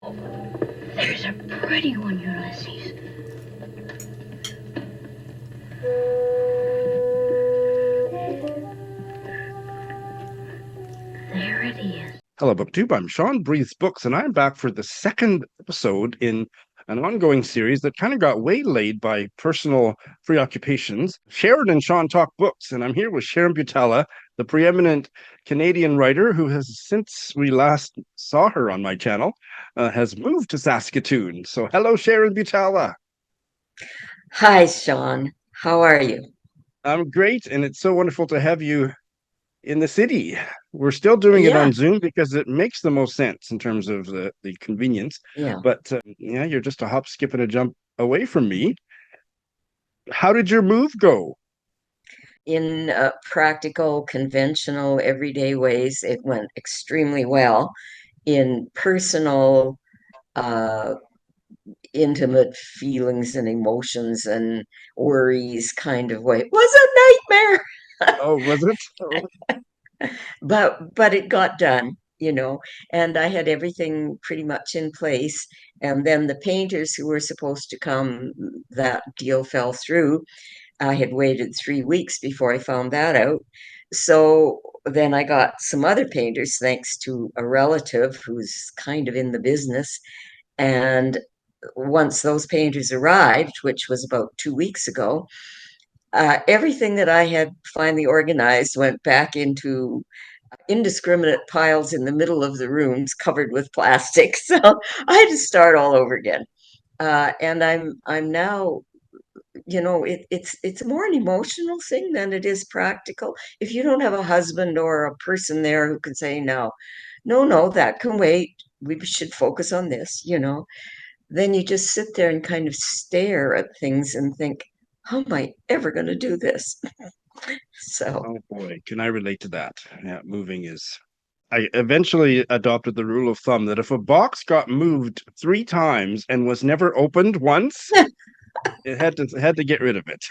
There's a pretty one, Ulysses. There it is. Hello, BookTube. I'm Shawn Breathes Books, and I'm back for the second episode in an ongoing series that kind of got waylaid by personal preoccupations. Sharon and Shawn Talk Books, and I'm here with Sharon Butala, the preeminent Canadian writer who has, since we last saw her on my channel, has moved to Saskatoon. So hello, Sharon Butala. Hi, Shawn. How are you? I'm great, and it's so wonderful to have you in the city. We're still doing it on Zoom because it makes the most sense in terms of the convenience. Yeah. But you're just a hop, skip, and a jump away from me. How did your move go? In practical, conventional, everyday ways, it went extremely well. In personal, intimate feelings and emotions and worries kind of way, it was a nightmare. Oh, was it? But it got done, and I had everything pretty much in place. And then the painters who were supposed to come, that deal fell through. I had waited 3 weeks before I found that out. So then I got some other painters, thanks to a relative who's kind of in the business. And once those painters arrived, which was about 2 weeks ago, everything that I had finally organized went back into indiscriminate piles in the middle of the rooms covered with plastic. So I had to start all over again. And I'm now, it's more an emotional thing than it is practical. If you don't have a husband or a person there who can say, no, that can wait. We should focus on this. Then you just sit there and kind of stare at things and think, how am I ever going to do this? So, Oh boy, can I relate to that? Yeah, moving is. I eventually adopted the rule of thumb that if a box got moved 3 times and was never opened once, it had to get rid of it.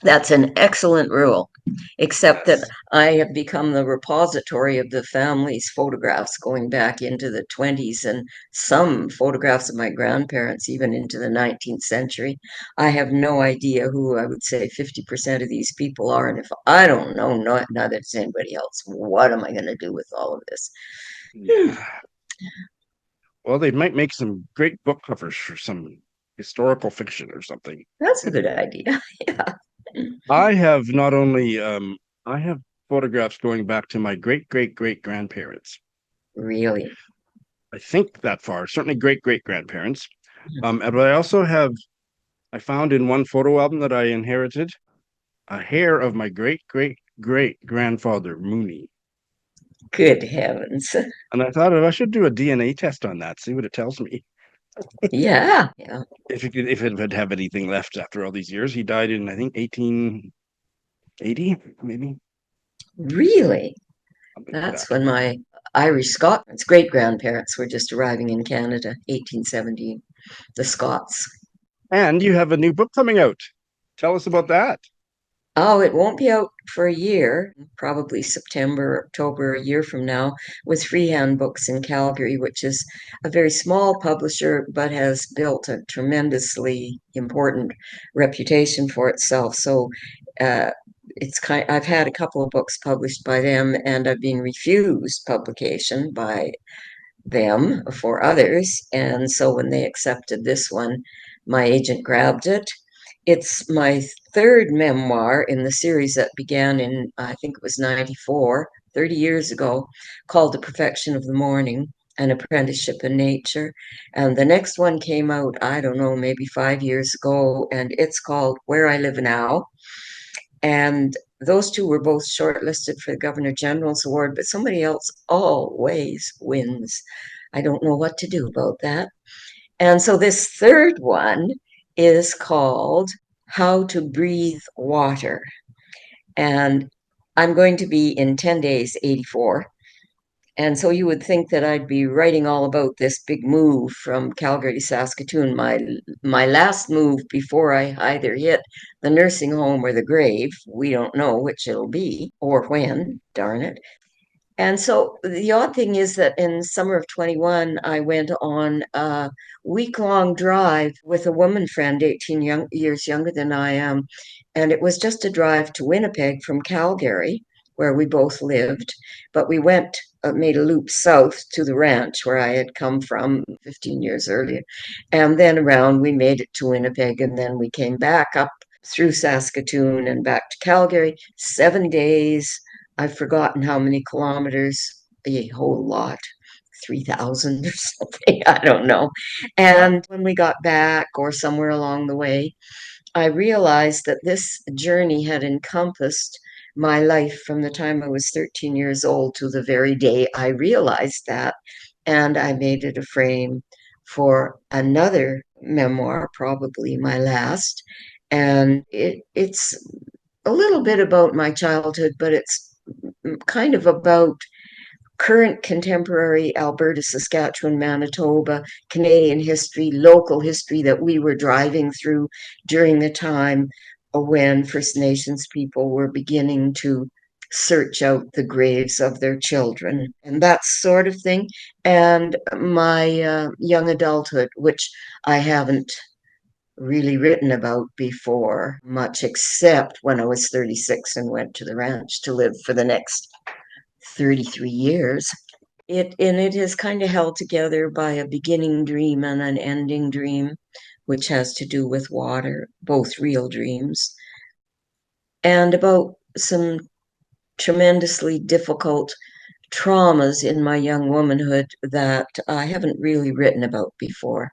that's an excellent rule, except that Yes. I have become the repository of the family's photographs going back into the 20s and some photographs of my grandparents, even into the 19th century. I have no idea who I would say 50% of these people are. And if I don't know, neither does anybody else, what am I going to do with all of this? Yeah. Well, they might make some great book covers for some historical fiction or something. That's a good idea. Yeah. I have not only I have photographs going back to my great grandparents. Really? I think that far, certainly great grandparents. But I also have I found in one photo album that I inherited a hair of my great grandfather Mooney. Good heavens. And I thought I should do a DNA test on that, see what it tells me. Yeah. If it would have anything left after all these years. He died in, I think, 1880, maybe. Really? Something like That's that. when my Irish Scots great grandparents were just arriving in Canada, 1817, the Scots. And you have a new book coming out. Tell us about that. Oh, it won't be out for a year, probably September, October, a year from now, with Freehand Books in Calgary, which is a very small publisher, but has built a tremendously important reputation for itself. So I've had a couple of books published by them, and I've been refused publication by them for others. And so when they accepted this one, my agent grabbed it. It's my third memoir in the series that began in, I think it was 94, 30 years ago, called The Perfection of the Morning, An Apprenticeship in Nature. And the next one came out, I don't know, maybe 5 years ago, and it's called Where I Live Now. And those two were both shortlisted for the Governor General's Award, but somebody else always wins. I don't know what to do about that. And so this third one is called How to Breathe Water. And I'm going to be in 10 days, 84. And so you would think that I'd be writing all about this big move from Calgary to Saskatoon, my last move before I either hit the nursing home or the grave. We don't know which it'll be or when, darn it. And so the odd thing is that in summer of 21, I went on a week-long drive with a woman friend, 18 years younger than I am. And it was just a drive to Winnipeg from Calgary, where we both lived. But we made a loop south to the ranch where I had come from 15 years earlier. And then around, we made it to Winnipeg, and then we came back up through Saskatoon and back to Calgary, 7 days. I've forgotten how many kilometers, a whole lot, 3,000 or something, I don't know. Wow. And when we got back or somewhere along the way, I realized that this journey had encompassed my life from the time I was 13 years old to the very day I realized that. And I made it a frame for another memoir, probably my last. And it's a little bit about my childhood, but it's kind of about current contemporary Alberta, Saskatchewan, Manitoba, Canadian history, local history that we were driving through during the time when First Nations people were beginning to search out the graves of their children and that sort of thing. And my young adulthood, which I haven't really written about before much, except when I was 36 and went to the ranch to live for the next 33 years. It is kind of held together by a beginning dream and an ending dream, which has to do with water, both real dreams, and about some tremendously difficult traumas in my young womanhood that I haven't really written about before,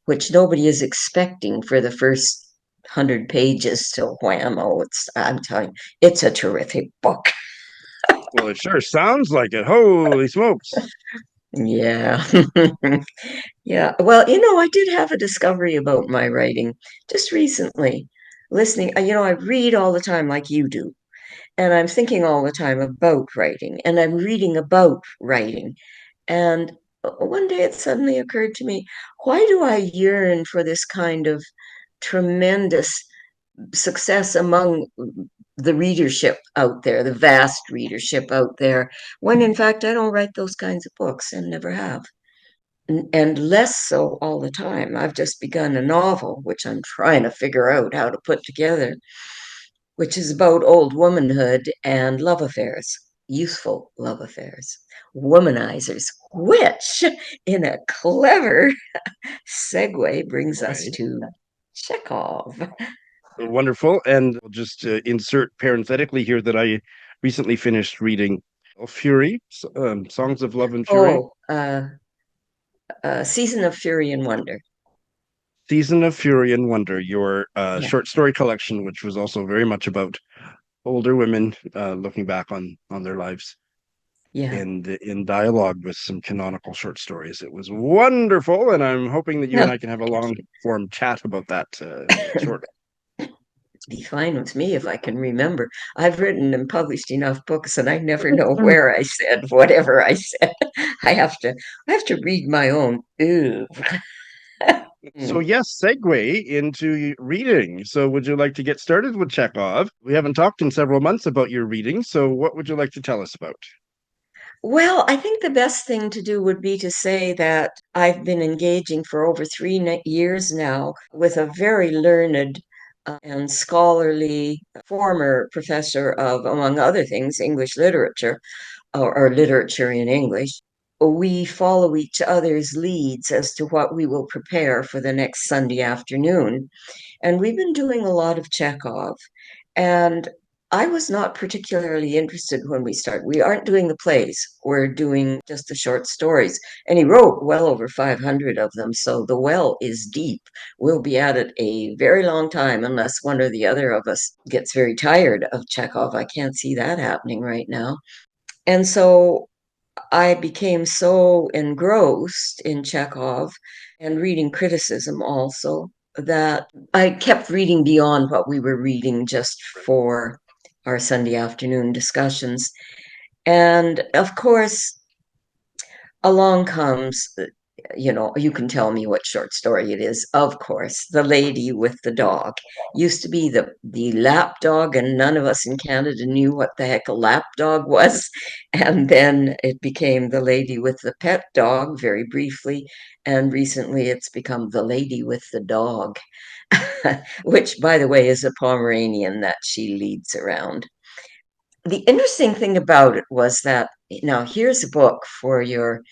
which nobody is expecting for the first 100 pages to whammo. I'm telling you, it's a terrific book. Well, it sure sounds like it. Holy smokes. Yeah. Yeah. Well, I did have a discovery about my writing just recently. Listening, I read all the time like you do, and I'm thinking all the time about writing, and I'm reading about writing. And one day it suddenly occurred to me, why do I yearn for this kind of tremendous success among the readership out there, the vast readership out there, when in fact I don't write those kinds of books and never have? And less so all the time. I've just begun a novel, which I'm trying to figure out how to put together, which is about old womanhood and love affairs, youthful love affairs, womanizers, which, in a clever segue, brings us Right. to Chekhov. Wonderful. And I'll just insert parenthetically here that I recently finished reading Fury, Songs of Love and Fury, Oh, Season of Fury and Wonder. Season of Fury and Wonder, your Yeah, short story collection, which was also very much about older women looking back on their lives yeah. and in dialogue with some canonical short stories. It was wonderful, and I'm hoping that you and No, I can have a long form chat about that shortly. be fine with me if I can remember. I've written and published enough books, and I never know where I said whatever I said. I have to read my own. Ew. So yes, segue into reading. So would you like to get started with Chekhov? We haven't talked in several months about your reading, so what would you like to tell us about? Well, I think the best thing to do would be to say that I've been engaging for over 3 years now with a very learned and scholarly former professor of, among other things, English literature or literature in English. We follow each other's leads as to what we will prepare for the next Sunday afternoon. And we've been doing a lot of Chekhov. And I was not particularly interested when we started. We aren't doing the plays, we're doing just the short stories. And he wrote well over 500 of them. So the well is deep. We'll be at it a very long time unless one or the other of us gets very tired of Chekhov. I can't see that happening right now. And so I became so engrossed in Chekhov and reading criticism also that I kept reading beyond what we were reading just for our Sunday afternoon discussions. And of course, along comes you can tell me what short story it is. Of course, The Lady with the Dog used to be the lap dog, and none of us in Canada knew what the heck a lap dog was. And then it became The Lady with the Pet Dog very briefly. And recently it's become The Lady with the Dog, which, by the way, is a Pomeranian that she leads around. The interesting thing about it was that, now here's a book for your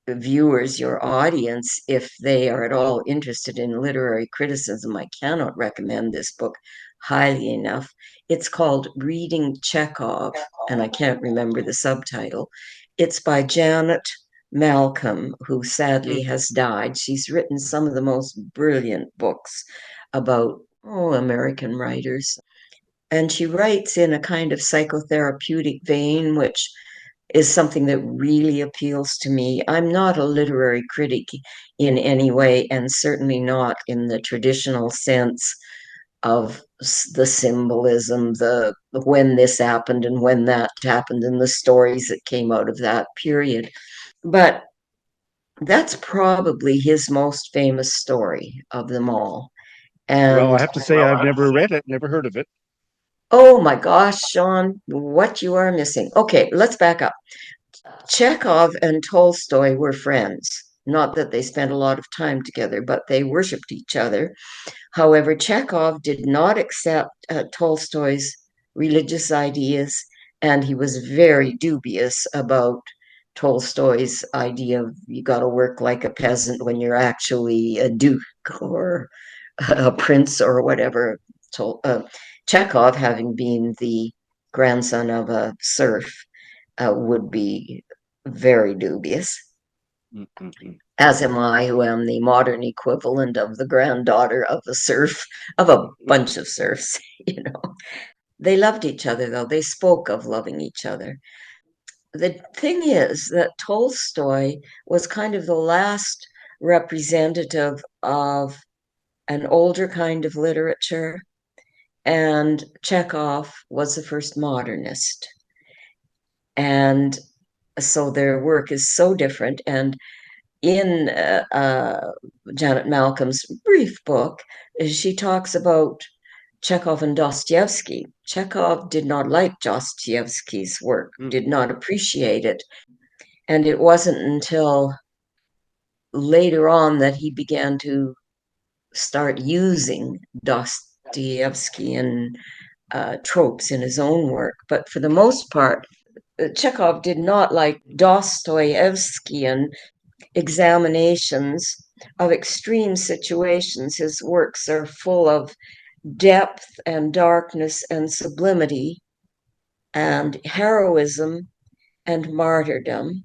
viewers, your audience, if they are at all interested in literary criticism. I cannot recommend this book highly enough. It's called Reading Chekhov, and I can't remember the subtitle. It's by Janet Malcolm, who sadly has died. She's written some of the most brilliant books about American writers. And she writes in a kind of psychotherapeutic vein, which is something that really appeals to me. I'm not a literary critic in any way, and certainly not in the traditional sense of the symbolism, the when this happened and when that happened, and the stories that came out of that period. But that's probably his most famous story of them all. Well, I And have to say I've never read it, never heard of it. oh my gosh, Shawn, what you are missing. Okay, let's back up. Chekhov and Tolstoy were friends. Not that they spent a lot of time together, but they worshipped each other. However, Chekhov did not accept Tolstoy's religious ideas, and he was very dubious about Tolstoy's idea of you got to work like a peasant when you're actually a duke or a prince or whatever. Chekhov, having been the grandson of a serf, would be very dubious, Mm-mm-mm. as am I, who am the modern equivalent of the granddaughter of a serf, of a bunch of serfs, you know. They loved each other, though. They spoke of loving each other. The thing is that Tolstoy was kind of the last representative of an older kind of literature, and Chekhov was the first modernist. And so their work is so different. And in Janet Malcolm's brief book, she talks about Chekhov and Dostoevsky. Chekhov did not like Dostoevsky's work, did not appreciate it. And it wasn't until later on that he began to start using Dostoevskian tropes in his own work. But for the most part, Chekhov did not like Dostoevskian examinations of extreme situations. His works are full of depth and darkness and sublimity and heroism and martyrdom.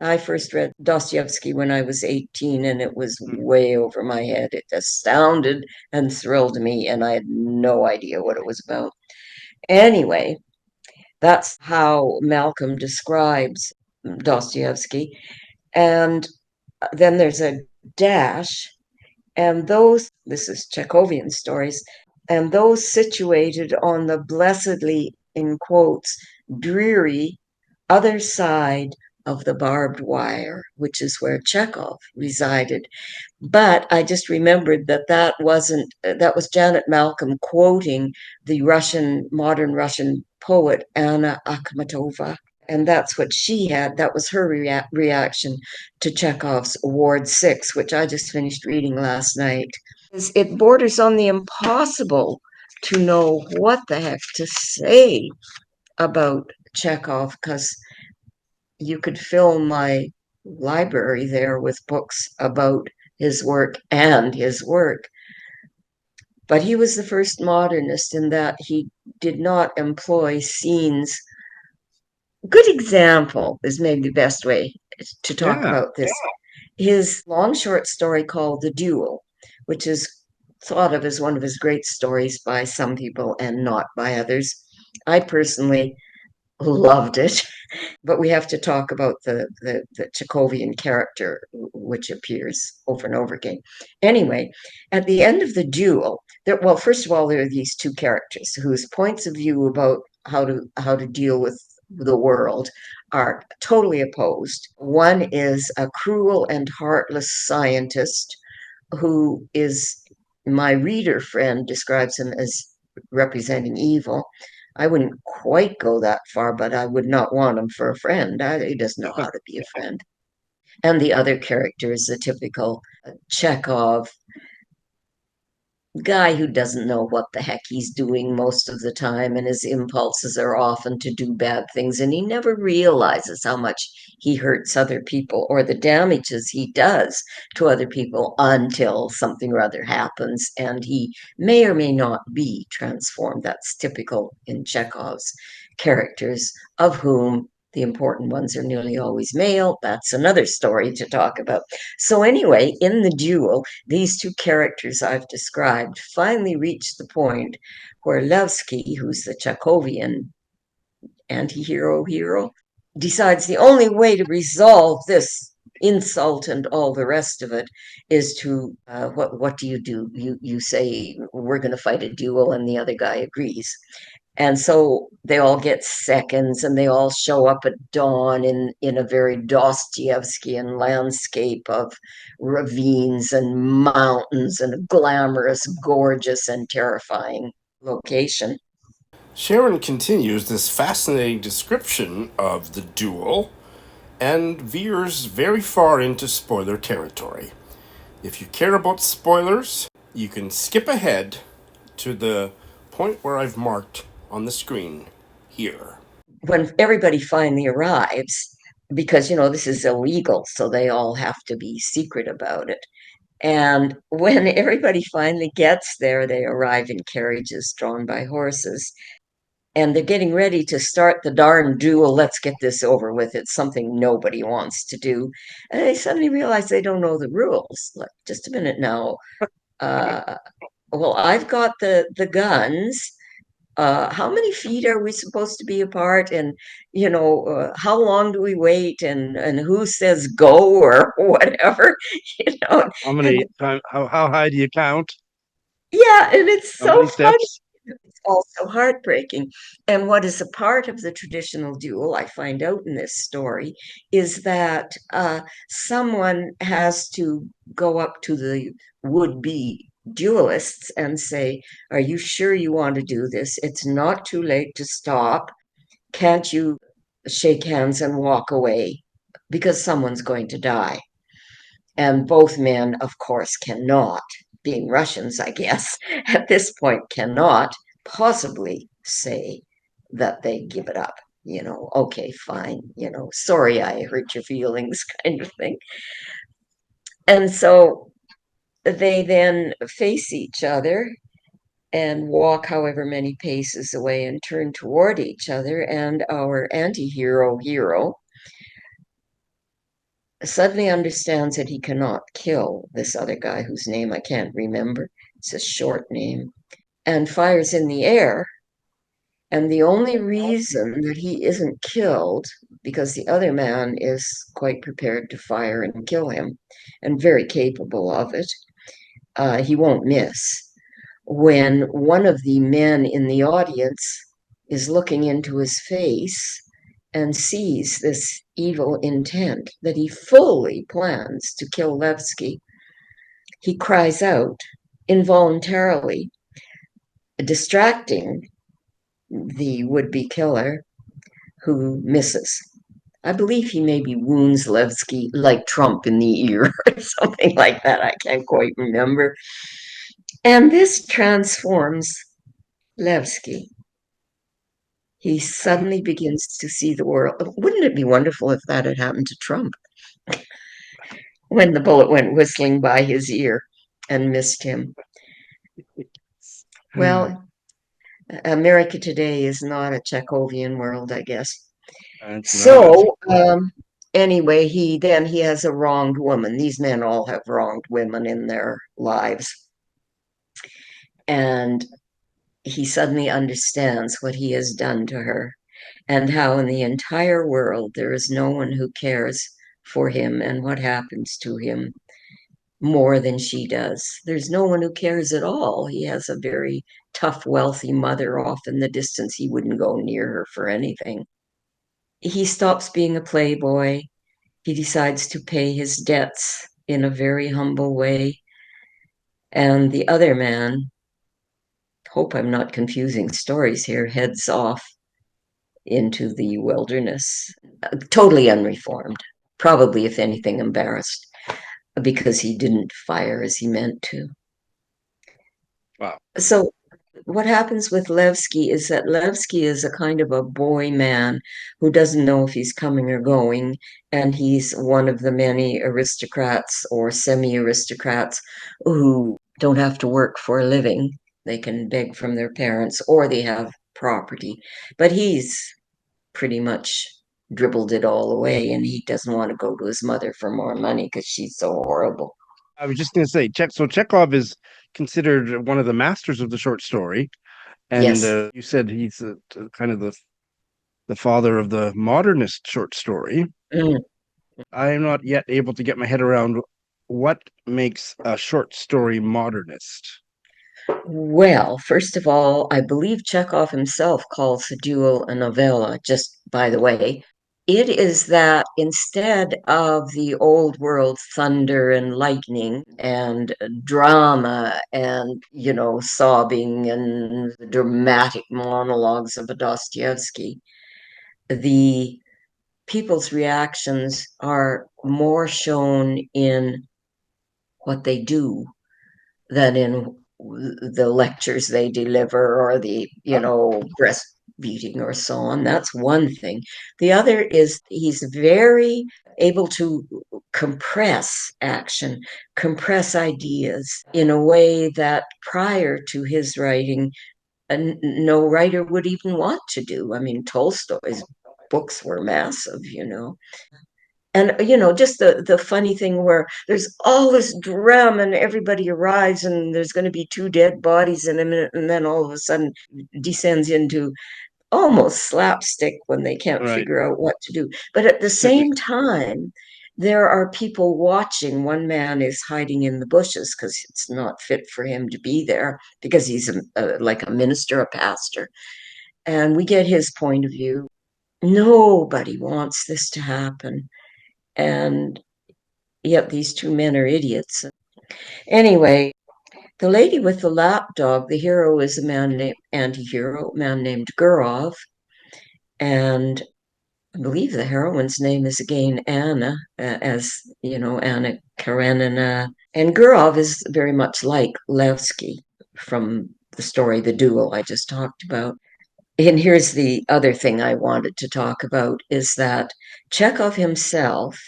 I first read Dostoevsky when I was 18, and it was way over my head. It astounded and thrilled me, and I had no idea what it was about. Anyway, that's how Malcolm describes Dostoevsky. And then there's a dash, and this is Chekhovian stories, and those situated on the blessedly, in quotes, dreary other side of the barbed wire, which is where Chekhov resided. But I just remembered that was Janet Malcolm quoting the modern Russian poet Anna Akhmatova. And that's what she had. That was her reaction to Chekhov's Ward 6, which I just finished reading last night. It borders on the impossible to know what the heck to say about Chekhov, because you could fill my library there with books about his work and his work. But he was the first modernist in that he did not employ scenes. Good example is maybe the best way to talk Yeah. about this. His long short story called The Duel, which is thought of as one of his great stories by some people and not by others. I personally loved it, but we have to talk about the Chekhovian character, which appears over and over again. Anyway, at the end of the duel, first of all, there are these two characters whose points of view about how to deal with the world are totally opposed. One is a cruel and heartless scientist who is, my reader friend describes him as representing evil. I wouldn't quite go that far, but I would not want him for a friend. He doesn't know how to be a friend. And the other character is the typical Chekhov guy who doesn't know what the heck he's doing most of the time, and his impulses are often to do bad things, and he never realizes how much he hurts other people or the damages he does to other people until something or other happens, and he may or may not be transformed. That's typical in Chekhov's characters, of whom the important ones are nearly always male. That's another story to talk about. So anyway, in the Duel, these two characters I've described finally reach the point where Levsky, who's the Chekhovian anti-hero hero, decides the only way to resolve this insult and all the rest of it is to what do? You say we're going to fight a duel, and the other guy agrees. And so they all get seconds, and they all show up at dawn in a very Dostoevskian landscape of ravines and mountains and a glamorous, gorgeous, and terrifying location. Sharon continues this fascinating description of the duel and veers very far into spoiler territory. If you care about spoilers, you can skip ahead to the point where I've marked on the screen here. When everybody finally arrives, because, this is illegal, so they all have to be secret about it. And when everybody finally gets there, they arrive in carriages drawn by horses. And they're getting ready to start the darn duel. Let's get this over with. It's something nobody wants to do. And they suddenly realize they don't know the rules. Like, just a minute now. Well, I've got the guns. How many feet are we supposed to be apart? And, how long do we wait? And who says go or whatever? you know. How many times? How high do you count? Yeah, and it's How so many funny. steps? It's also heartbreaking. And what is a part of the traditional duel, I find out in this story, is that someone has to go up to the would-be duelists and say, are you sure you want to do this? It's not too late to stop. Can't you shake hands and walk away? Because someone's going to die. And both men, of course, cannot, being Russians, I guess, at this point, cannot possibly say that they give it up. Okay, fine, sorry I hurt your feelings, kind of thing. And so they then face each other and walk however many paces away and turn toward each other. And our anti-hero hero suddenly understands that he cannot kill this other guy whose name I can't remember. It's a short name, and fires in the air. And the only reason that he isn't killed, because the other man is quite prepared to fire and kill him and very capable of it, he won't miss. When one of the men in the audience is looking into his face and sees this evil intent that he fully plans to kill Levsky, he cries out involuntarily, distracting the would-be killer, who misses. I believe he maybe wounds Levsky like Trump in the ear or something like that. I can't quite remember. And this transforms Levsky. He suddenly begins to see the world. Wouldn't it be wonderful if that had happened to Trump when the bullet went whistling by his ear and missed him? Well, America today is not a Chekhovian world, I guess. That's So, anyway, he has a wronged woman. These men all have wronged women in their lives. And he suddenly understands what he has done to her, and how in the entire world there is no one who cares for him and what happens to him more than she does. There's no one who cares at all. He has a very tough, wealthy mother off in the distance. He wouldn't go near her for anything. he stops being a playboy. He decides to pay his debts in a very humble way. And the other man, hope I'm not confusing stories here, heads off into the wilderness, totally unreformed, probably, if anything, embarrassed because he didn't fire as he meant to. Wow. So what happens with Levsky is that Levsky is a kind of a boy man who doesn't know if he's coming or going, and he's one of the many aristocrats or semi-aristocrats who don't have to work for a living. They can beg from their parents or they have property. But he's pretty much dribbled it all away, and he doesn't want to go to his mother for more money because she's so horrible. I was just going to say, so Chekhov is considered one of the masters of the short story, and Yes. you said he's kind of the father of the modernist short story. Mm. I am not yet able to get my head around what makes a short story modernist. Well, first of all, I believe Chekhov himself calls the Duel a novella, just by the way. It is that instead of the old world thunder and lightning and drama and, sobbing and the dramatic monologues of a Dostoevsky, the people's reactions are more shown in what they do than in the lectures they deliver or the, Oh, breastfeeding or so on. That's one thing. The other is he's very able to compress action, compress ideas in a way that prior to his writing, no writer would even want to do. I mean, Tolstoy's books were massive. And just the funny thing where there's all this drama and everybody arrives and there's going to be two dead bodies in a minute, and then all of a sudden descends into almost slapstick when they can't right. figure out what to do. But at the same time, there are people watching. One man is hiding in the bushes because it's not fit for him to be there because he's like a minister, a pastor. And we get his point of view. Nobody wants this to happen. And yet these two men are idiots. Anyway, the lady with the lapdog, the hero is a man named anti-hero, a man named Gurov, and I believe the heroine's name is again Anna, as Anna Karenina. And Gurov is very much like Levsky from the story The Duel I just talked about. And here's the other thing I wanted to talk about is that Chekhov himself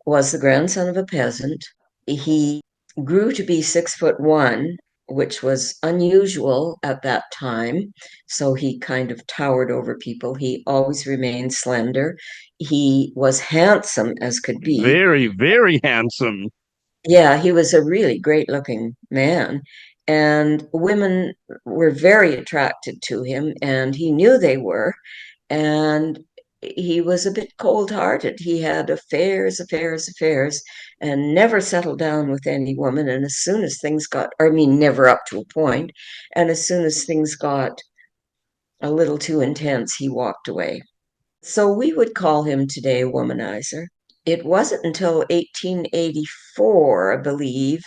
was the grandson of a peasant. He grew to be 6'1", which was unusual at that time. So he kind of towered over people. He always remained slender. He was handsome as could be. Very, very handsome. Yeah, he was a really great looking man. And women were very attracted to him, and he knew they were. And he was a bit cold-hearted. He had affairs, affairs, affairs, and never settled down with any woman. And as soon as things got, I mean, never up to a point, and as soon as things got a little too intense, he walked away. So we would call him today a womanizer. It wasn't until 1884, I believe,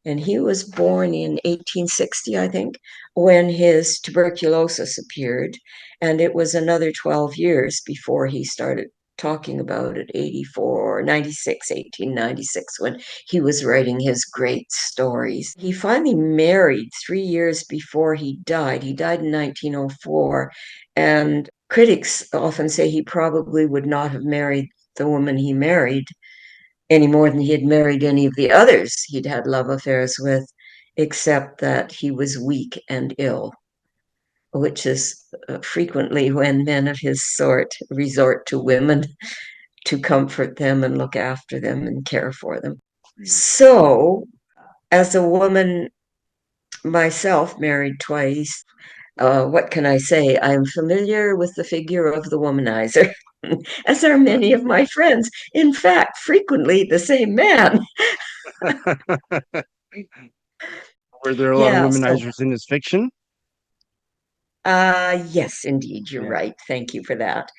and he was born in 1860, I think, when his tuberculosis appeared. And it was another 12 years before he started talking about it, 84, 96, 1896, when he was writing his great stories. He finally married 3 years before he died. He died in 1904. And critics often say he probably would not have married the woman he married any more than he had married any of the others he'd had love affairs with, except that he was weak and ill, which is frequently when men of his sort resort to women to comfort them and look after them and care for them. So, as a woman myself, married twice, what can I say? I'm familiar with the figure of the womanizer, as are many of my friends. In fact, frequently the same man. Were there a lot of Yeah, so womanizers in his fiction? yes, indeed, you're Yeah. right. Thank you for that.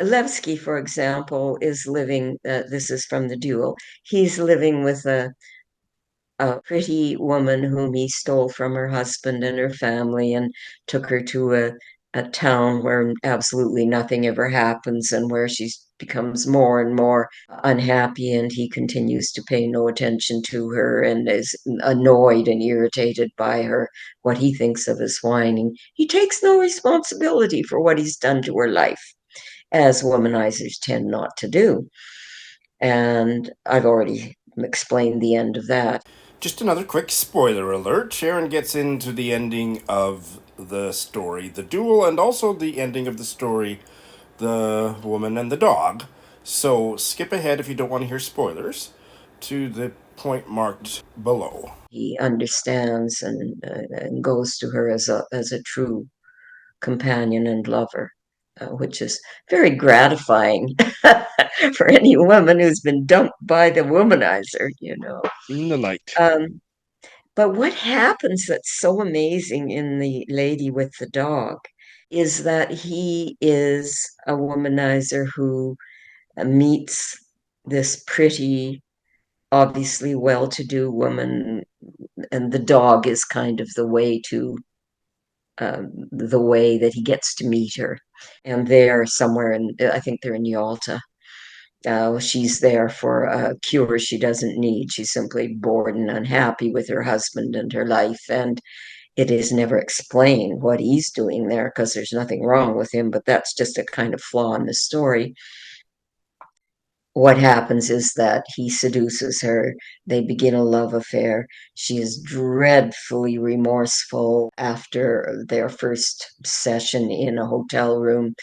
Levsky, for example, is living, this is from the Duel, he's living with a pretty woman whom he stole from her husband and her family and took her to a town where absolutely nothing ever happens and where she becomes more and more unhappy, and he continues to pay no attention to her and is annoyed and irritated by her, what he thinks of as whining. He takes no responsibility for what he's done to her life, as womanizers tend not to do. And I've already explained the end of that. Just another quick spoiler alert. Sharon gets into the ending of the story, The Duel, and also the ending of the story, The Woman and the Dog. So skip ahead if you don't want to hear spoilers to the point marked below. He understands and goes to her as a true companion and lover, which is very gratifying for any woman who's been dumped by the womanizer, you know. In the light. But what happens that's so amazing in The Lady with the Dog is that he is a womanizer who meets this pretty, obviously well-to-do woman, and the dog is kind of the way that he gets to meet her. And they're somewhere I think they're in Yalta. She's there for a cure she doesn't need. She's simply bored and unhappy with her husband and her life. And it is never explained what he's doing there because there's nothing wrong with him, but that's just a kind of flaw in the story. What happens is that he seduces her. They begin a love affair. She is dreadfully remorseful after their first session in a hotel room.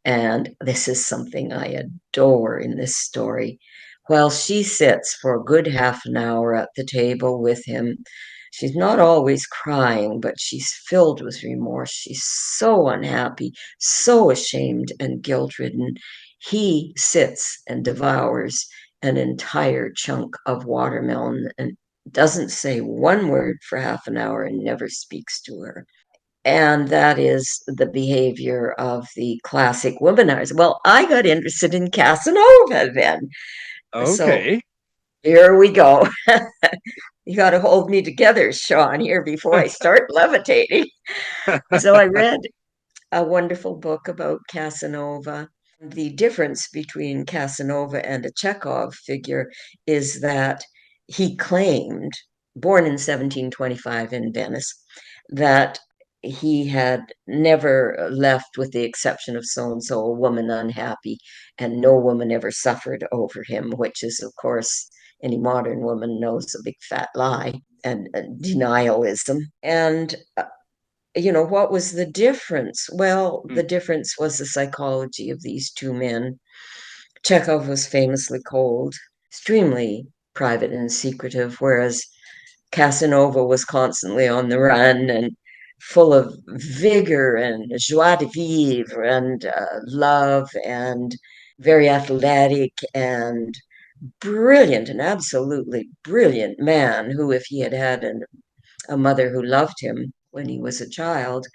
And this is something I adore in this story. While she sits for a good half an hour at the table with him, she's not always crying, but she's filled with remorse. She's so unhappy, so ashamed and guilt-ridden. He sits and devours an entire chunk of watermelon and doesn't say one word for half an hour and never speaks to her. And that is the behavior of the classic womanizer. Well, I got interested in Casanova then. So Okay. here we go. You got to hold me together, Shawn, here before I start levitating. So I read a wonderful book about Casanova. The difference between Casanova and a Chekhov figure is that he claimed, born in 1725 in Venice, that he had never left, with the exception of so and so, a woman unhappy, and no woman ever suffered over him, which is, of course, any modern woman knows, a big fat lie and denialism. And what was the difference? Well, the difference was the psychology of these two men. Chekhov was famously cold, extremely private and secretive, whereas Casanova was constantly on the run and full of vigor and joie de vivre and love, and very athletic and brilliant, an absolutely brilliant man who, if he had had a mother who loved him when he was a child,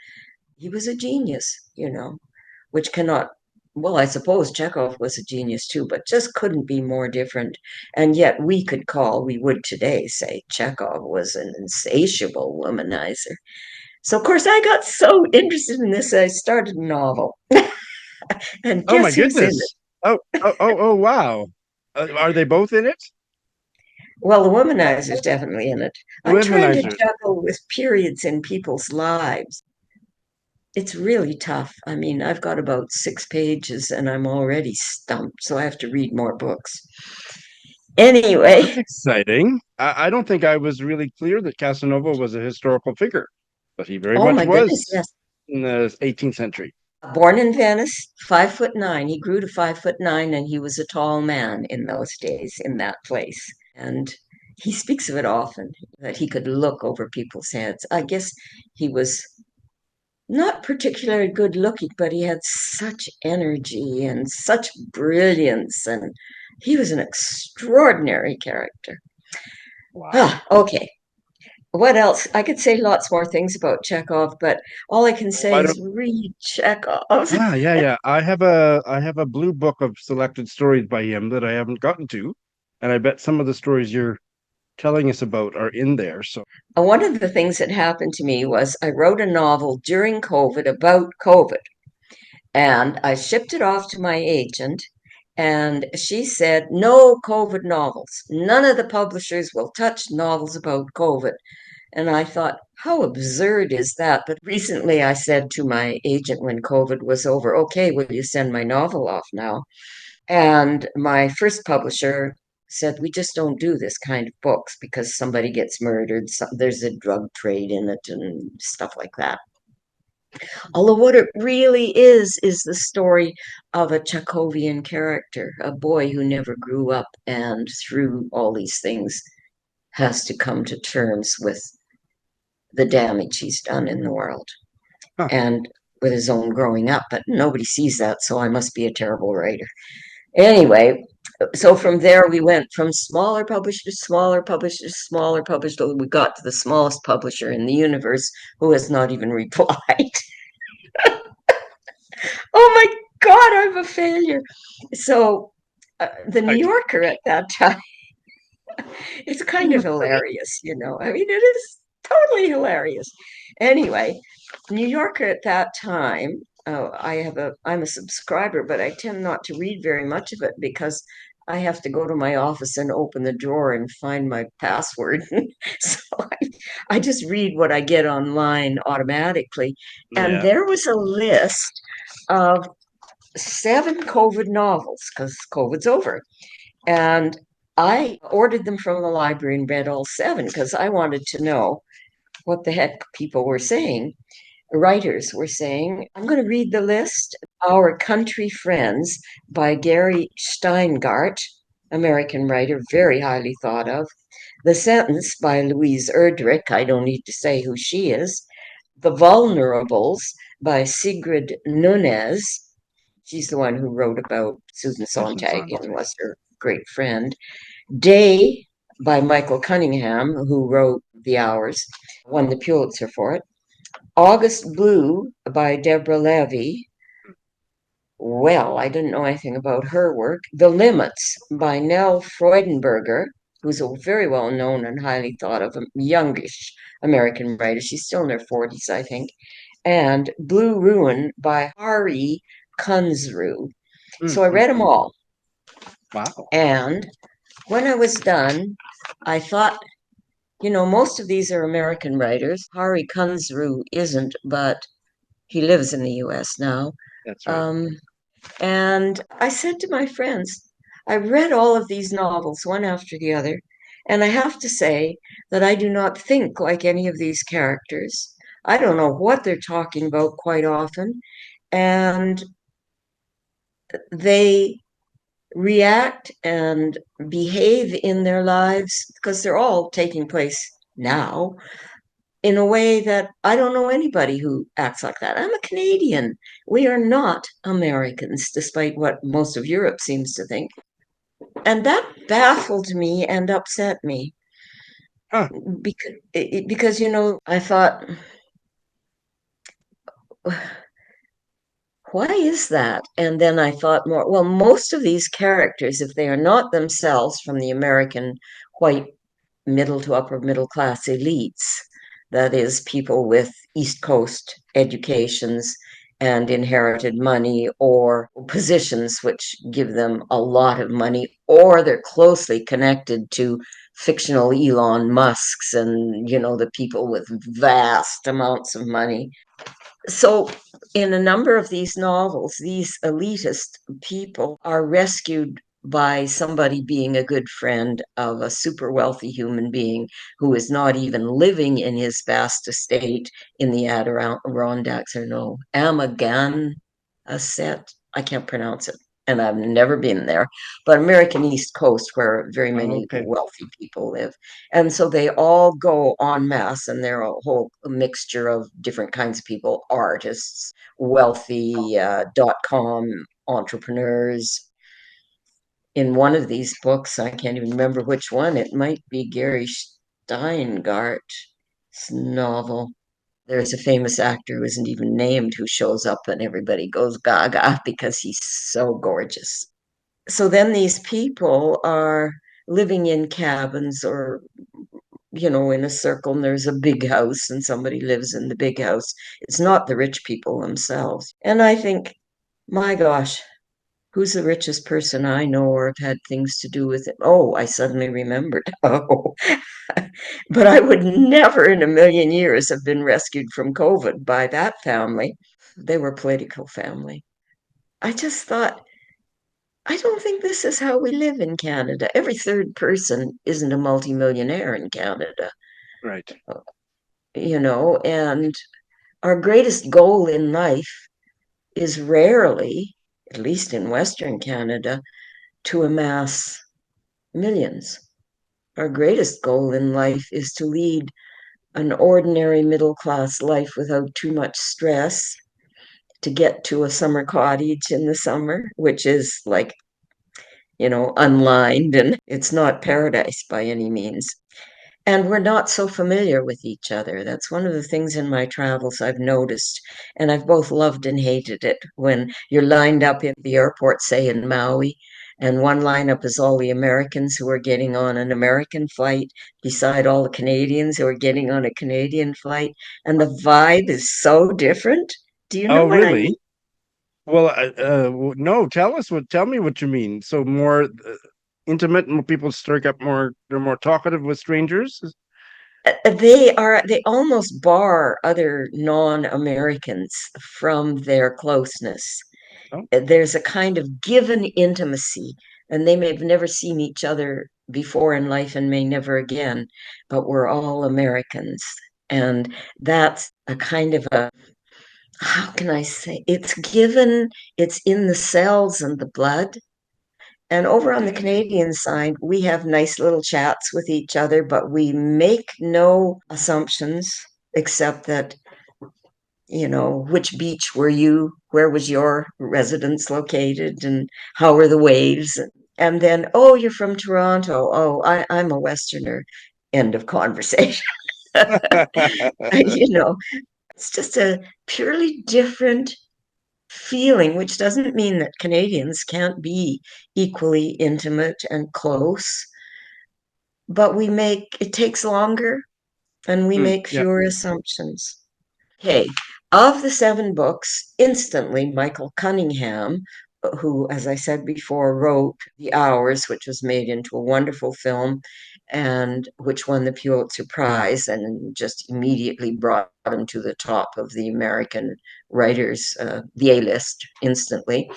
he was a genius, which cannot, well, I suppose Chekhov was a genius too, but just couldn't be more different. And yet we would today say Chekhov was an insatiable womanizer. So, of course, I got so interested in this, I started a novel. And Oh my guess who's in it? goodness. Oh, wow. Are they both in it? Well, the womanizer's definitely in it. The I'm trying to Womenizers. juggle with periods in people's lives. It's really tough. I mean, I've got about 6 pages and I'm already stumped, so I have to read more books. That's Anyway, exciting. I don't think I was really clear that Casanova was a historical figure, but he very oh much my goodness, was yes. in the 18th century. Born in Venice, 5'9". He grew to 5'9", and he was a tall man in those days in that place. And he speaks of it often, that he could look over people's heads. I guess he was not particularly good looking, but he had such energy and such brilliance, and he was an extraordinary character. Wow. Ah, okay. What else? I could say lots more things about Chekhov, but all I can say I is don't. read Chekhov. Yeah. I have a blue book of selected stories by him that I haven't gotten to, and I bet some of the stories you're telling us about are in there. So, One of the things that happened to me was I wrote a novel during COVID about COVID, and I shipped it off to my agent, and she said, no COVID novels. None of the publishers will touch novels about COVID. And I thought, how absurd is that? But recently I said to my agent when COVID was over, okay, will you send my novel off now? And my first publisher said, we just don't do this kind of books because somebody gets murdered, there's a drug trade in it and stuff like that. Although what it really is the story of a Chekhovian character, a boy who never grew up and through all these things has to come to terms with the damage he's done in the world huh. and with his own growing up. But nobody sees that, so I must be a terrible writer. Anyway, so from there we went from smaller publishers, smaller publishers, smaller publishers, till we got to the smallest publisher in the universe who has not even replied. Oh my God, I'm a failure. So the New I, Yorker at that time, it's kind of hilarious, I mean, it is totally hilarious. Anyway, New Yorker at that time, I'm a subscriber, but I tend not to read very much of it because I have to go to my office and open the drawer and find my password. So I just read what I get online automatically. And yeah. there was a list of 7 COVID novels because COVID's over. And I ordered them from the library and read all 7 because I wanted to know what the heck people were saying. Writers were saying, I'm going to read the list. Our Country Friends by Gary Shteyngart, American writer, very highly thought of. The Sentence by Louise Erdrich, I don't need to say who she is. The Vulnerables by Sigrid Nunez. She's the one who wrote about Susan Susan Sontag and Sontag. was her great friend. Day by Michael Cunningham, who wrote The Hours, won the Pulitzer for it. August Blue by Deborah Levy. Well, I didn't know anything about her work. The Limits by Nell Freudenberger, who's a very well known and highly thought of youngish American writer. She's still in her 40s, I think. And Blue Ruin by Hari Kunzru. So I read them Mm-hmm. all. Wow. And when I was done, I thought, most of these are American writers. Hari Kunzru isn't, but he lives in the US now. That's right. Um, and I said to my friends, I read all of these novels one after the other, and I have to say that I do not think like any of these characters. I don't know what they're talking about quite often, and they react and behave in their lives because they're all taking place now in a way that I don't know anybody who acts like that. I'm a Canadian. We are not Americans, despite what most of Europe seems to think. And that baffled me and upset me Huh. because I thought, why is that? And then I thought more, well, most of these characters, if they are not themselves from the American white middle to upper middle class elites, that is, people with East Coast educations and inherited money or positions which give them a lot of money, or they're closely connected to fictional Elon Musks and, the people with vast amounts of money. So, in a number of these novels, these elitist people are rescued by somebody being a good friend of a super wealthy human being who is not even living in his vast estate in the Adirondacks or no, Amagan, a set. I can't pronounce it. And I've never been there, but American East Coast, where very many Okay. wealthy people live. And so they all go en masse, and they're a whole mixture of different kinds of people, artists, wealthy .com entrepreneurs. In one of these books, I can't even remember which one, it might be Gary Shteyngart. novel. There's a famous actor who isn't even named who shows up and everybody goes gaga because he's so gorgeous. So then these people are living in cabins or, in a circle, and there's a big house and somebody lives in the big house. It's not the rich people themselves. And I think, my gosh, who's the richest person I know or have had things to do with it? Oh, I suddenly remembered. Oh, but I would never in a million years have been rescued from COVID by that family. They were a political family. I just thought, I don't think this is how we live in Canada. Every third person isn't a multimillionaire in Canada, Right. and our greatest goal in life is rarely, at least in Western Canada, to amass millions. Our greatest goal in life is to lead an ordinary middle class life without too much stress, to get to a summer cottage in the summer, which is like, unlined, and it's not paradise by any means. And we're not so familiar with each other. That's one of the things in my travels I've noticed. And I've both loved and hated it when you're lined up in the airport, say in Maui, and one lineup is all the Americans who are getting on an American flight beside all the Canadians who are getting on a Canadian flight. And the vibe is so different. Do you know Oh, what I mean? really? Well, no, tell me what you mean. So more intimate, more people stir up more, they're more talkative with strangers? They almost bar other non-Americans from their closeness. Oh, There's a kind of given intimacy, and they may have never seen each other before in life and may never again, but we're all Americans. And that's a kind of a, how can I say, it's given, it's in the cells and the blood. And over on the Canadian side, we have nice little chats with each other, but we make no assumptions except that, which beach were you? Where was your residence located? And how are the waves? And then, oh, you're from Toronto. Oh, I'm a Westerner. End of conversation. It's just a purely different feeling, which doesn't mean that Canadians can't be equally intimate and close, but it takes longer and we make yeah, fewer assumptions. Okay, of the seven books, instantly Michael Cunningham, who, as I said before, wrote The Hours, which was made into a wonderful film and which won the Pulitzer Prize and just immediately brought him to the top of the American writers, the A-list instantly.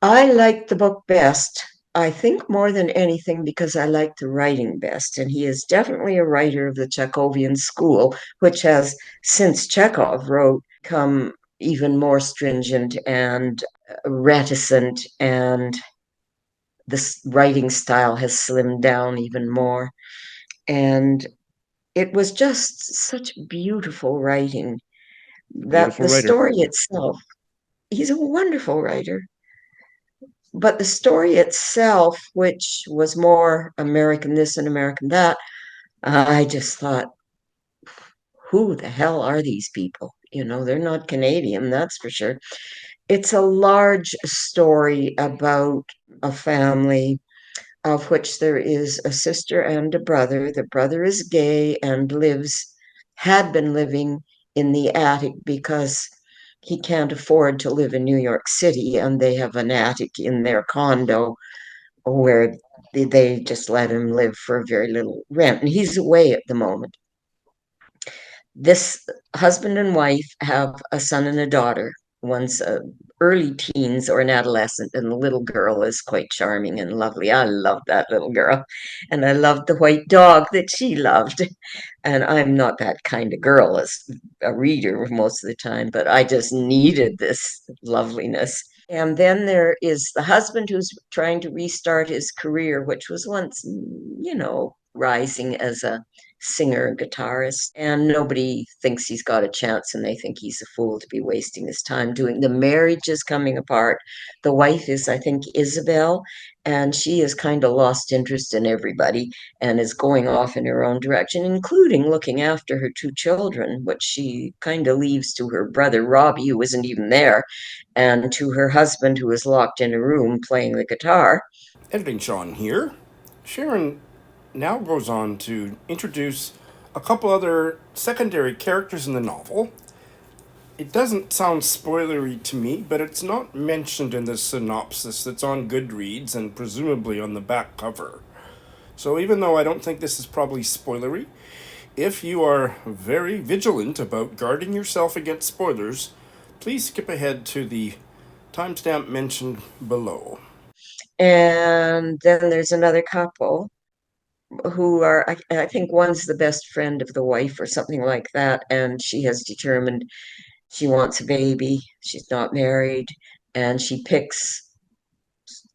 I liked the book best, I think more than anything because I like the writing best. And he is definitely a writer of the Chekhovian school, which has, since Chekhov wrote, come even more stringent and reticent, and this writing style has slimmed down even more. And it was just such beautiful writing that beautiful the writer. story itself, he's a wonderful writer. But the story itself, which was more American this and American that, I just thought, who the hell are these people? They're not Canadian, that's for sure. It's a large story about a family of which there is a sister and a brother. The brother is gay and had been living in the attic because he can't afford to live in New York City, and they have an attic in their condo where they just let him live for very little rent. And he's away at the moment. This husband and wife have a son and a daughter. One's early teens or an adolescent, and the little girl is quite charming and lovely. I love that little girl. And I loved the white dog that she loved. And I'm not that kind of girl as a reader most of the time, but I just needed this loveliness. And then there is the husband who's trying to restart his career, which was once, rising as a singer guitarist, and nobody thinks he's got a chance, and they think he's a fool to be wasting his time doing. The marriage is coming apart. The wife is, I think, Isabel, and she has kind of lost interest in everybody and is going off in her own direction, including looking after her two children, which she kind of leaves to her brother Robbie, who isn't even there, and to her husband, who is locked in a room playing the guitar. Editing Shawn here. Sharon now goes on to introduce a couple other secondary characters in the novel. It doesn't sound spoilery to me, but it's not mentioned in the synopsis that's on Goodreads and presumably on the back cover. So even though I don't think this is probably spoilery, if you are very vigilant about guarding yourself against spoilers, please skip ahead to the timestamp mentioned below. And then there's another couple who are, I think one's the best friend of the wife or something like that, and she has determined she wants a baby. She's not married, and she picks,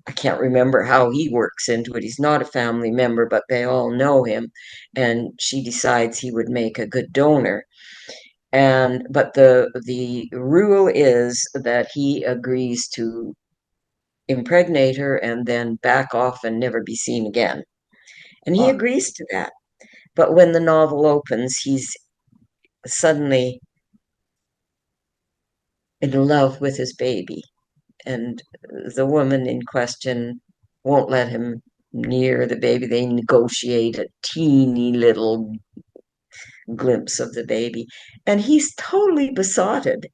I can't remember how he works into it. He's not a family member, but they all know him, and she decides he would make a good donor. And but the rule is that he agrees to impregnate her and then back off and never be seen again. And he Ah, agrees to that. But when the novel opens, he's suddenly in love with his baby. And the woman in question won't let him near the baby. They negotiate a teeny little glimpse of the baby. And he's totally besotted.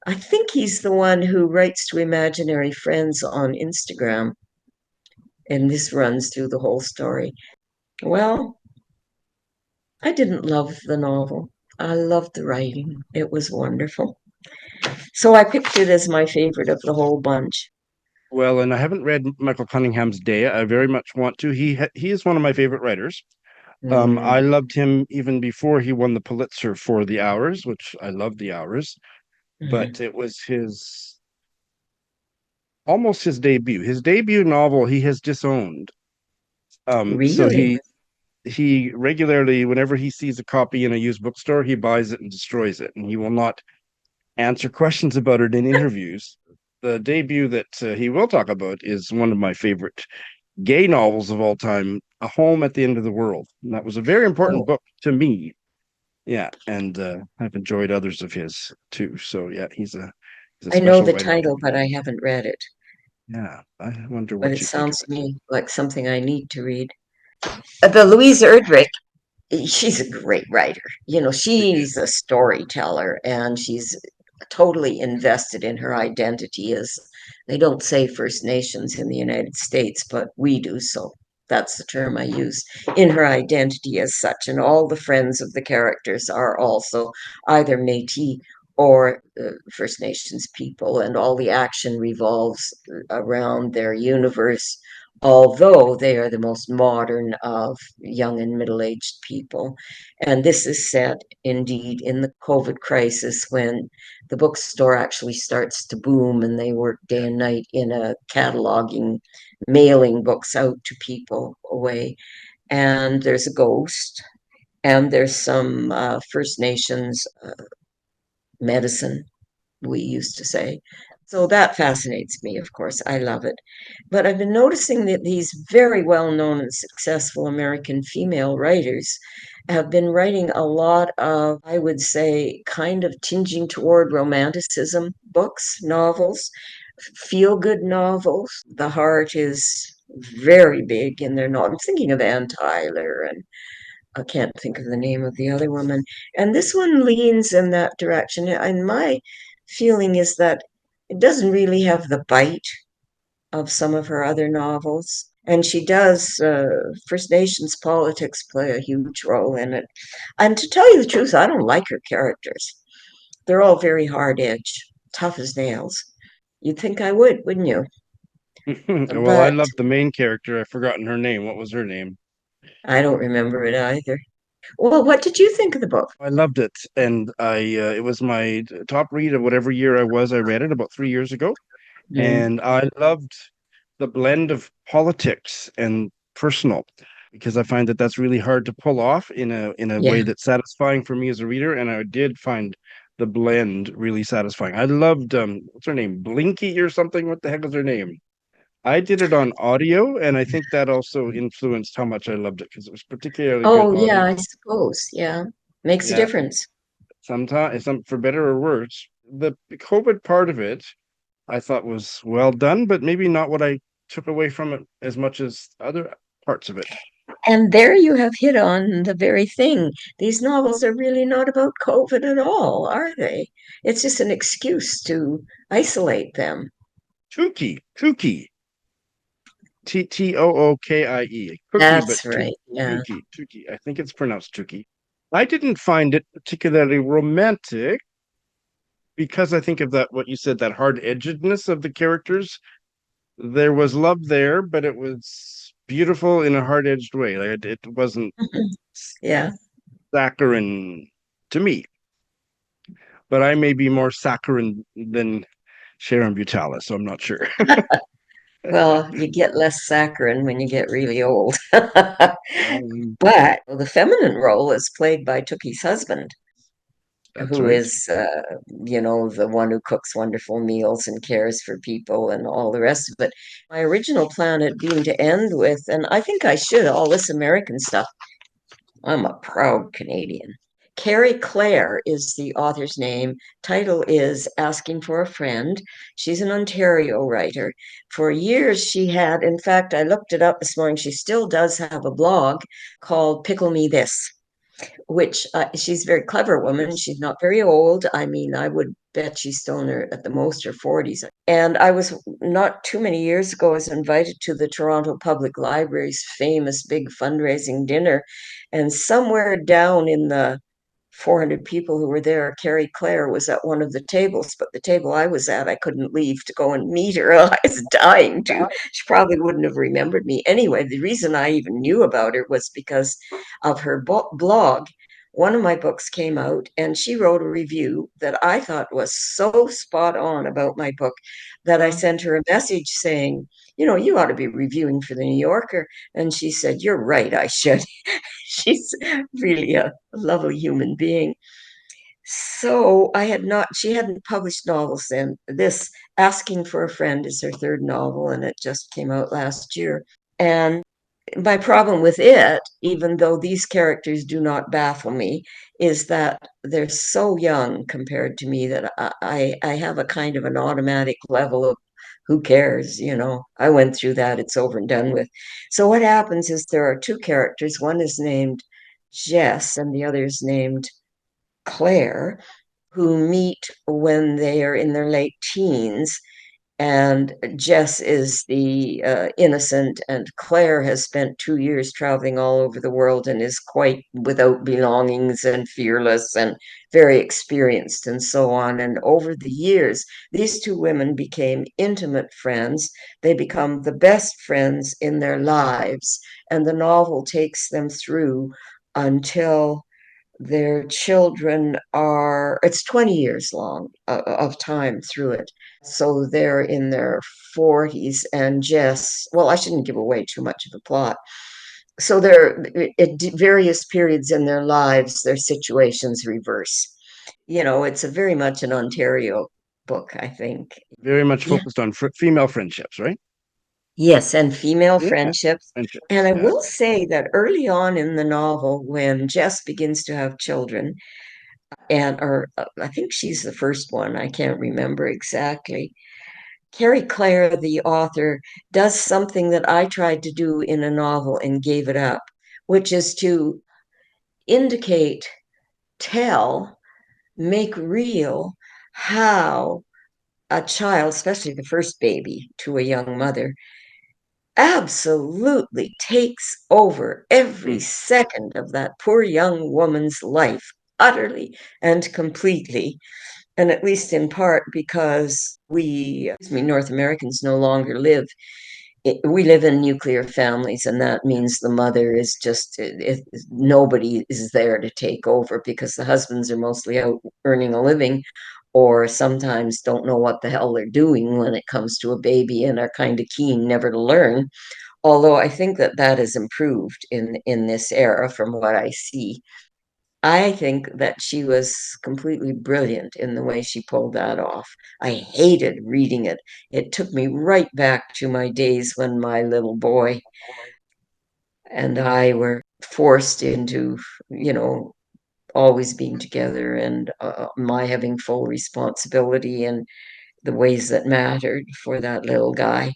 I think he's the one who writes to imaginary friends on Instagram. And this runs through the whole story. Well, I didn't love the novel. I loved the writing. It was wonderful. So I picked it as my favorite of the whole bunch. well, and I haven't read Michael Cunningham's Day. I very much want to. He is one of my favorite writers. I Mm, loved him even before he won the Pulitzer for The Hours, which I love The Hours, mhm. but it was his almost his debut. His debut novel he has disowned. So Really? he regularly, whenever he sees a copy in a used bookstore, he buys it and destroys it, and he will not answer questions about it in interviews. The debut that he will talk about is one of my favorite gay novels of all time, A Home at the End of the World. And that was a very important Oh, book to me. Yeah, and I've enjoyed others of his too. So yeah, he's a I know special the writer to title, me. but I haven't read it. Yeah, I wonder But what it you think of sounds to it. me like something I need to read. The Louise Erdrich, she's a great writer. She is. She's a storyteller and she's totally invested in her identity as they don't say First Nations in the United States, but we do. So that's the term I use in her identity as such. And all the friends of the characters are also either Métis or First Nations people, and all the action revolves around their universe, although they are the most modern of young and middle-aged people. And this is set indeed in the COVID crisis when the bookstore actually starts to boom and they work day and night in a cataloging, mailing books out to people away. And there's a ghost, and there's some First Nations medicine, we used to say. So that fascinates me, of course. I love it. But I've been noticing that these very well known and successful American female writers have been writing a lot of, I would say, kind of tinging toward romanticism books, novels, feel good novels. The heart is very big in their novels. I'm thinking of Ann Tyler, and I can't think of the name of the other woman. And this one leans in that direction. And my feeling is that it doesn't really have the bite of some of her other novels. And she does, First Nations politics play a huge role in it. And to tell you the truth, I don't like her characters. They're all very hard edge, tough as nails. You'd think I would, wouldn't you? Well, I But loved the main character. I've forgotten her name. What was her name? I don't remember it either. Well, what did you think of the book? I loved it, and I it was my top read of whatever year I was. I read it about 3 years ago, Mm, and I loved the blend of politics and personal. because I find that that's really hard to pull off in a way Yeah. that's satisfying for me as a reader, and I did find the blend really satisfying. I loved what's her name, Blinky or something. What the heck is her name? I did it on audio, and I think that also influenced how much I loved it because it was particularly good Oh, audio. yeah, I suppose. Yeah. Makes a Yeah, difference. sometimes some for better or worse. The COVID part of it, I thought was well done, but maybe not what I took away from it as much as other parts of it. And there you have hit on the very thing. These novels are really not about COVID at all, are they? It's just an excuse to isolate them. Tuki, Tookie, cookie, but That's right. Yeah. Tuki. I think it's pronounced Tuki. I didn't find it particularly romantic because I think of that what you said, that hard-edgedness of the characters. There was love there, but it was beautiful in a hard-edged way. Like it wasn't Yeah. saccharine to me, but I may be more saccharine than Sharon Butala, so I'm not sure. Well, you get less saccharine when you get really old. Um, But the feminine role is played by Tookie's husband, that's who right. is, the one who cooks wonderful meals and cares for people and all the rest of it. My original plan had been to end with, and I think I should, all this American stuff. I'm a proud Canadian. Carrie Clare is the author's name. Title is Asking for a Friend. She's an Ontario writer. For years, she had, in fact, I looked it up this morning, she still does have a blog called Pickle Me This, which she's a very clever woman. She's not very old. I mean, I would bet she's still in her, at the most, her 40s. And I was not too many years ago, I was invited to the Toronto Public Library's famous big fundraising dinner. And somewhere down in the 400 people who were there, Carrie Clare was at one of the tables, but the table I was at, I couldn't leave to go and meet her. I was dying to. She probably wouldn't have remembered me. Anyway, the reason I even knew about her was because of her blog. One of my books came out, and she wrote a review that I thought was so spot on about my book that I sent her a message saying, you ought to be reviewing for the New Yorker. And she said, "You're right, I should." She's really a lovely human being. So she hadn't published novels then. This Asking for a Friend is her third novel, and it just came out last year. And my problem with it, even though these characters do not baffle me, is that they're so young compared to me that I have a kind of an automatic level of who cares, I went through that, it's over and done with. So what happens is there are two characters. One is named Jess and the other is named Claire, who meet when they are in their late teens, and Jess is the innocent, and Claire has spent 2 years traveling all over the world and is quite without belongings and fearless and very experienced and so on. And over the years, these two women became intimate friends. They become the best friends in their lives. And the novel takes them through until their children it's 20 years long of time through it. So they're in their 40s, and Jess, well, I shouldn't give away too much of the plot. So they're at various periods in their lives, their situations reverse. It's a very much an Ontario book, I think. Very much Yeah. focused on female friendships, right? Yes, and female Yeah, friendships. And friendships. I Yeah. will say that early on in the novel, when Jess begins to have children, or I think she's the first one, I can't remember exactly. Carrie Clare, the author, does something that I tried to do in a novel and gave it up, which is to indicate, tell, make real how a child, especially the first baby to a young mother, absolutely takes over every Mm. second of that poor young woman's life, utterly and completely. And at least in part because North Americans no longer we live in nuclear families, and that means the mother is just, nobody is there to take over because the husbands are mostly out earning a living, or sometimes don't know what the hell they're doing when it comes to a baby and are kind of keen never to learn, although I think that that has improved in this era from what I see. I think that she was completely brilliant in the way she pulled that off. I hated reading it. It took me right back to my days when my little boy and I were forced into, you know, always being together, and my having full responsibility in the ways that mattered for that little guy.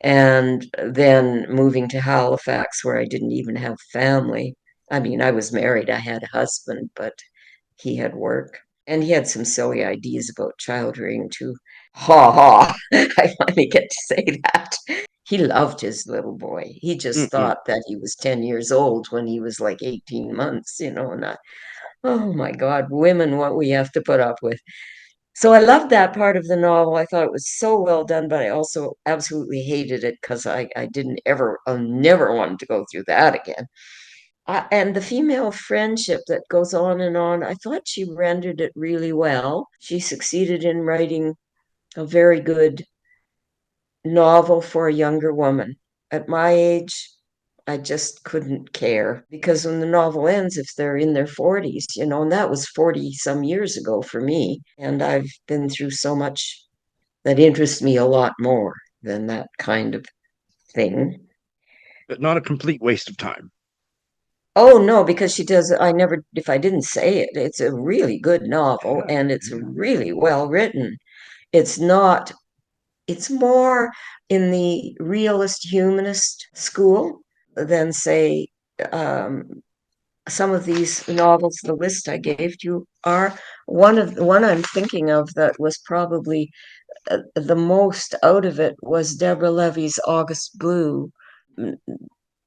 And then moving to Halifax, where I didn't even have family. I mean, I was married, I had a husband, but he had work. And he had some silly ideas about child rearing too. Ha ha! I finally get to say that. He loved his little boy. He just Mm-mm. thought that he was 10 years old when he was like 18 months, and oh my God, women, what we have to put up with. So I loved that part of the novel. I thought it was so well done, but I also absolutely hated it because I didn't ever, I never wanted to go through that again. And the female friendship that goes on and on, I thought she rendered it really well. She succeeded in writing a very good novel for a younger woman. At my age, I just couldn't care because when the novel ends, if they're in their 40s, and that was 40 some years ago for me. And I've been through so much that interests me a lot more than that kind of thing. But not a complete waste of time. Oh no, because she does, I never, if I didn't say it, it's a really good novel Yeah, and it's yeah. really well written. It's not, it's more in the realist humanist school than, say, um, some of these novels, the list I gave you are. The one I'm thinking of that was probably the most out of it was Deborah Levy's August Blue,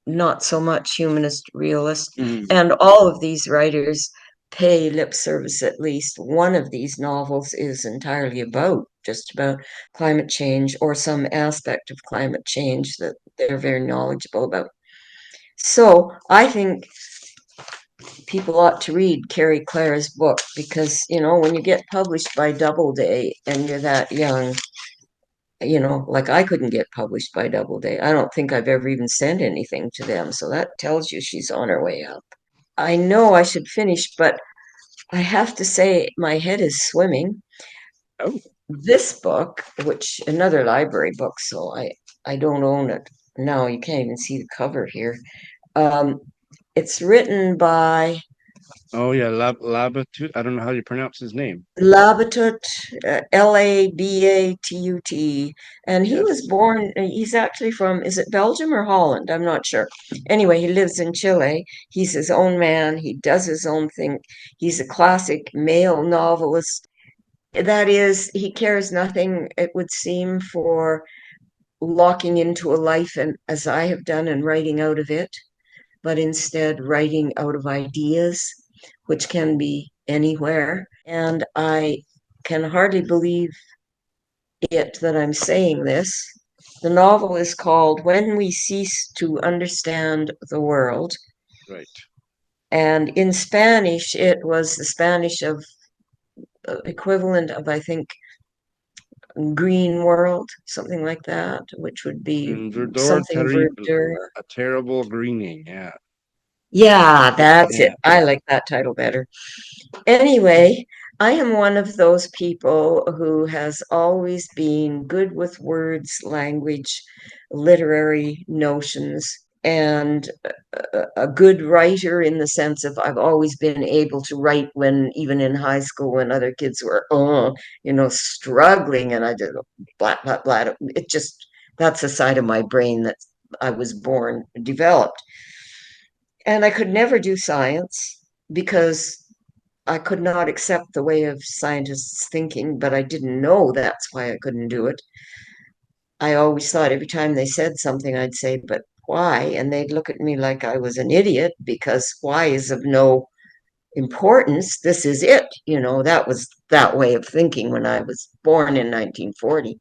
not so much humanist realist. Mm. And all of these writers pay lip service. At least one of these novels is entirely about just about climate change or some aspect of climate change that they're very knowledgeable about. So I think people ought to read Carrie Clare's book because, when you get published by Doubleday and you're that young, like I couldn't get published by Doubleday. I don't think I've ever even sent anything to them. So that tells you she's on her way up. I know I should finish, but I have to say my head is swimming. Oh, This book, which another library book, so I don't own it. No, you can't even see the cover here. Um, it's written by oh yeah, Labatut. I don't know how you pronounce his name. Labatut, Labatut, and he was Yes. born, he's actually from, is it Belgium or Holland? I'm not sure. Anyway, he lives in Chile. He's his own man. He does his own thing. He's a classic male novelist. That is, he cares nothing, it would seem, for locking into a life, and as I have done, and writing out of it, but instead writing out of ideas, which can be anywhere. And I can hardly believe it that I'm saying this. The novel is called When We Cease to Understand the World. Right. And in Spanish, it was the Spanish of equivalent of, I think, green world, something like that, which would be And Verdor something Terrible, verdure. a terrible greening. Yeah. Yeah, that's it. Yeah. I like that title better. Anyway, I am one of those people who has always been good with words, language, literary notions, and a good writer in the sense of I've always been able to write when, even in high school, when other kids were, struggling, and I did blah, blah, blah. It just, that's a side of my brain that I was born developed. And I could never do science because I could not accept the way of scientists thinking, but I didn't know that's why I couldn't do it. I always thought every time they said something, I'd say, but why? And they'd look at me like I was an idiot because why is of no importance. This is it. That was that way of thinking when I was born in 1940.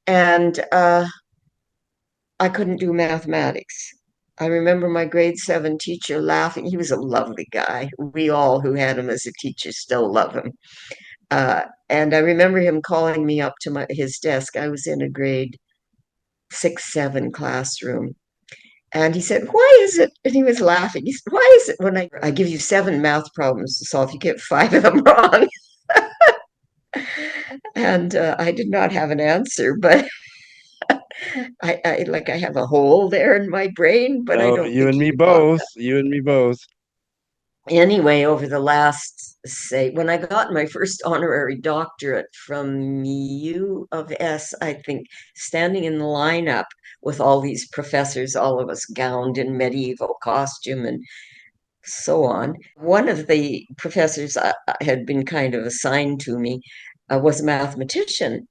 And I couldn't do mathematics. I remember my grade 7 teacher laughing. He was a lovely guy. We all who had him as a teacher still love him. And I remember him calling me up to his desk. I was in a grade 6, 7 classroom. And he said, why is it? And he was laughing. He said, why is it when I give you 7 math problems to solve, you get 5 of them wrong? And I did not have an answer, but I have a hole there in my brain, but I Oh, don't you think and he me would want both. that. You and me both. Anyway, over the last, say, when I got my first honorary doctorate from U of S, I think, standing in the lineup with all these professors, all of us gowned in medieval costume and so on. One of the professors had been kind of assigned to me was a mathematician.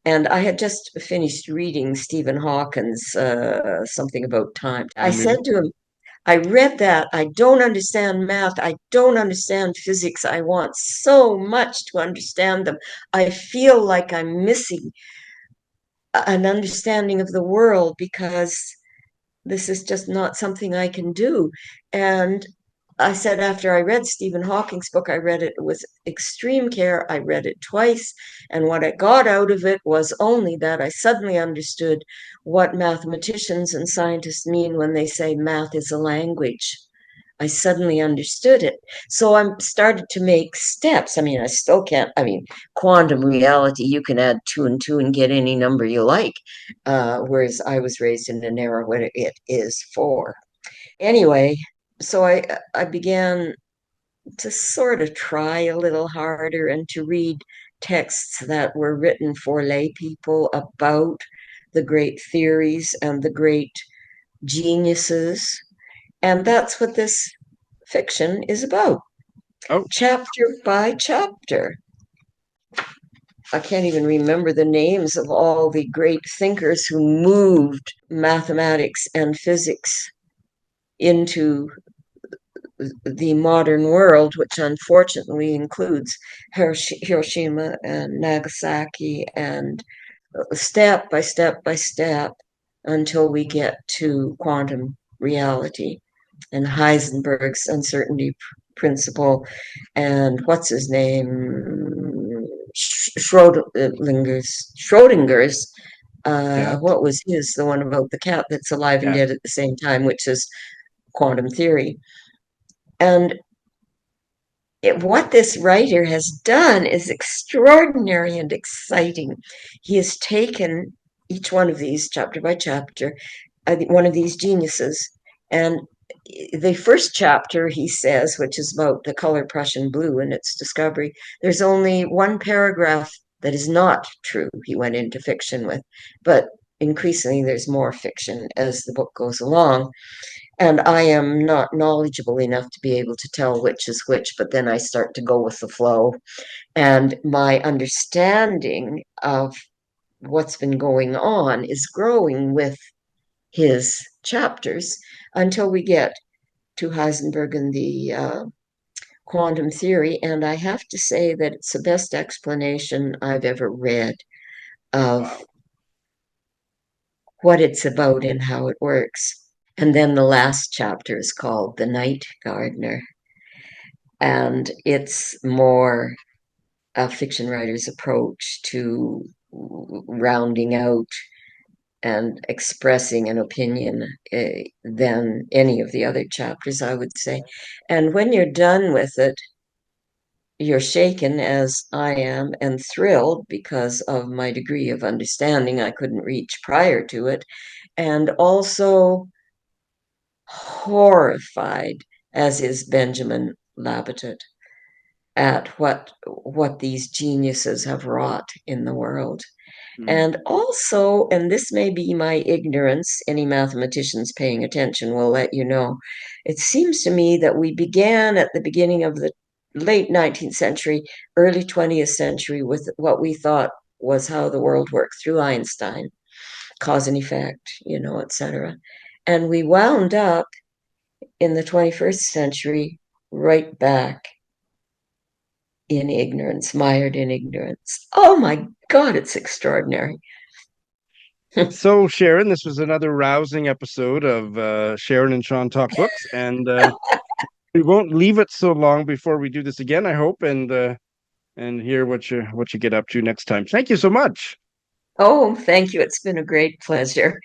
And I had just finished reading Stephen Hawking's Something About Time. I Timing. said to him, I read that. I don't understand math. I don't understand physics. I want so much to understand them. I feel like I'm missing an understanding of the world because this is just not something I can do. And I said, after I read Stephen Hawking's book, I read it with extreme care. I read it twice. And what I got out of it was only that I suddenly understood what mathematicians and scientists mean when they say math is a language. I suddenly understood it. So I started to make steps. I mean, I still can't, I mean, quantum reality, you can add 2 and 2 and get any number you like. Whereas I was raised in an era when it is 4. Anyway, so I began to sort of try a little harder and to read texts that were written for lay people about the great theories and the great geniuses. And that's what this fiction is about, Oh, chapter by chapter. I can't even remember the names of all the great thinkers who moved mathematics and physics into the modern world, which unfortunately includes Hiroshima and Nagasaki, and step by step by step until we get to quantum reality and Heisenberg's uncertainty principle and what's his name, Schrodinger's, yeah, what was his, the one about the cat that's alive and yeah. dead at the same time, which is quantum theory. And what this writer has done is extraordinary and exciting. He has taken each one of these chapter by chapter, one of these geniuses, and the first chapter, he says, which is about the color Prussian blue and its discovery, there's only one paragraph that is not true, he went into fiction with, but increasingly there's more fiction as the book goes along. And I am not knowledgeable enough to be able to tell which is which, but then I start to go with the flow. And my understanding of what's been going on is growing with his chapters until we get to Heisenberg and the quantum theory. And I have to say that it's the best explanation I've ever read of Wow. what it's about and how it works. And then the last chapter is called The Night Gardener. And it's more a fiction writer's approach to rounding out and expressing an opinion than any of the other chapters, I would say. And when you're done with it, you're shaken, as I am, and thrilled because of my degree of understanding I couldn't reach prior to it, and also horrified, as is Benjamin Labattut, at what these geniuses have wrought in the world. Hmm. And also, and this may be my ignorance, any mathematicians paying attention will let you know, it seems to me that we began at the beginning of the late 19th century, early 20th century with what we thought was how the world worked through Einstein, cause and effect, etc. And we wound up in the 21st century right back in ignorance, mired in ignorance. Oh my God, it's extraordinary. So, Sharon, this was another rousing episode of Sharon and Shawn Talk Books, and we won't leave it so long before we do this again, I hope, and hear what you get up to next time. Thank you so much. Oh, thank you. It's been a great pleasure.